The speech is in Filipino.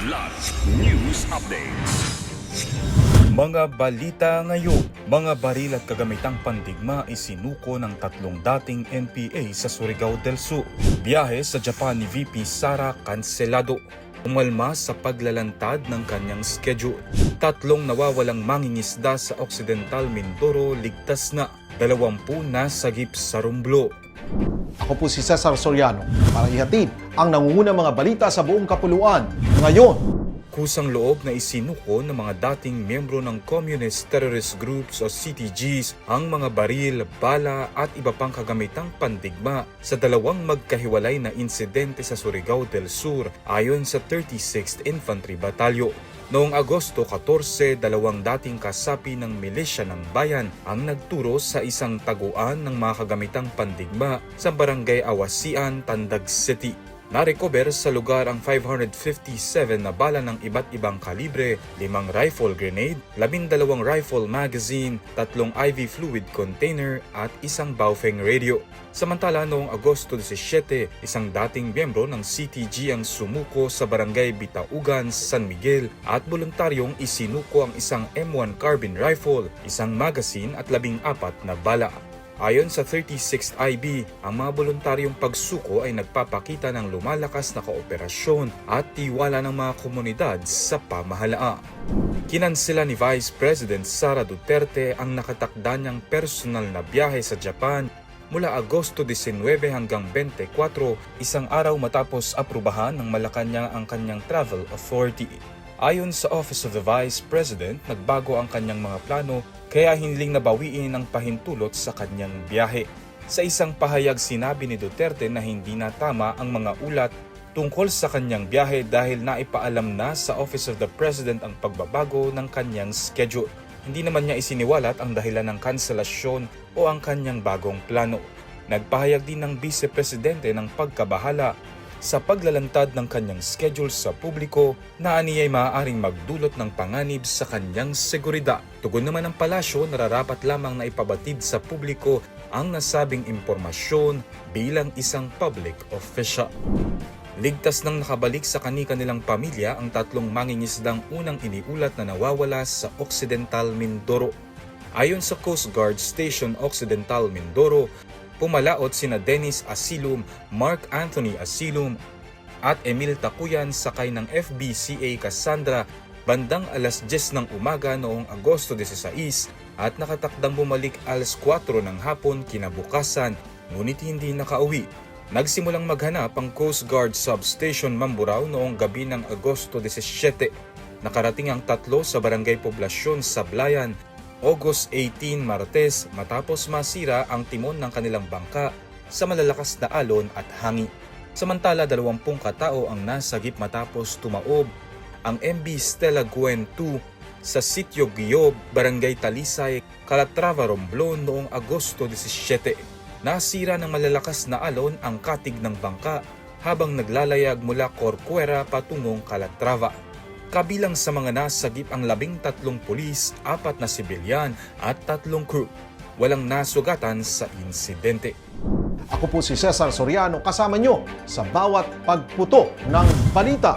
Kidlat News Updates. Mga balita ngayon, mga baril at kagamitang pandigma isinuko ng tatlong dating NPA sa Surigao del Sur. Biyahe sa Japan ni VP Sara kanselado. Umalma sa paglalantad ng kanyang schedule. Tatlong nawawalang mangingisda sa Occidental Mindoro ligtas na. 20 nasagip sa Romblon. Ako po si Cesar Soriano para ihatid ang nangungunang mga balita sa buong kapuluan ngayon. Kusang loob na isinuko ng mga dating miyembro ng Communist Terrorist Groups o CTGs ang mga baril, bala at iba pang kagamitang pandigma sa dalawang magkahiwalay na insidente sa Surigao del Sur ayon sa 36th Infantry Battalion. Noong Agosto 14, dalawang dating kasapi ng milisya ng bayan ang nagturo sa isang taguan ng mga kagamitang pandigma sa Barangay Awasian, Tandag City. Narecover sa lugar ang 557 na bala ng iba't ibang kalibre, 5 rifle grenade, 12 rifle magazine, 3 IV fluid container at isang Baofeng radio. Samantala noong Agosto 17, isang dating miyembro ng CTG ang sumuko sa Barangay Bitaugan, San Miguel at voluntaryong isinuko ang isang M1 carbine rifle, isang magazine at 14 na bala. Ayon sa 36th IB, ang mga voluntaryong pagsuko ay nagpapakita ng lumalakas na kooperasyon at tiwala ng mga komunidad sa pamahalaan. Kinansela ni Vice President Sara Duterte ang nakatakda niyang personal na biyahe sa Japan mula Agosto 19 hanggang 24, isang araw matapos aprubahan ng Malacanang ang kanyang travel authority. Ayon sa Office of the Vice President, nagbago ang kanyang mga plano kaya hiniling na bawiin ang pahintulot sa kanyang biyahe. Sa isang pahayag sinabi ni Duterte na hindi na tama ang mga ulat tungkol sa kanyang biyahe dahil naipaalam na sa Office of the President ang pagbabago ng kanyang schedule. Hindi naman niya isiniwalat ang dahilan ng kanselasyon o ang kanyang bagong plano. Nagpahayag din ng Vice Presidente ng pagkabahala sa paglalantad ng kanyang schedule sa publiko na aniya'y maaaring magdulot ng panganib sa kanyang seguridad. Tugon naman ng palasyo, nararapat lamang na ipabatid sa publiko ang nasabing impormasyon bilang isang public official. Ligtas nang nakabalik sa kani-kanilang pamilya ang tatlong mangingisdang unang iniulat na nawawala sa Occidental Mindoro. Ayon sa Coast Guard Station Occidental Mindoro, pumalaot sina Dennis Asilum, Mark Anthony Asilum at Emil Takuyan sakay ng FBCA Cassandra bandang alas 10 ng umaga noong Agosto 16 at nakatakdang bumalik alas 4 ng hapon kinabukasan ngunit hindi nakauwi. Nagsimulang maghanap ang Coast Guard Substation Mamburao noong gabi ng Agosto 17. Nakarating ang tatlo sa Barangay Poblasyon Sablayan August 18, Martes matapos masira ang timon ng kanilang bangka sa malalakas na alon at hangin. Samantala 20 katao ang nasagip matapos tumaob ang MV Stella Gwen 2 sa Sitio Guiob, Barangay Talisay, Calatrava, Romblon noong Agosto 17. Nasira ng malalakas na alon ang katig ng bangka habang naglalayag mula Corcuera patungong Calatrava. Kabilang sa mga nasagip ang 13 pulis, 4 na sibilyan at 3 crew. Walang nasugatan sa insidente. Ako po si Cesar Soriano kasama nyo sa bawat pagputo ng balita.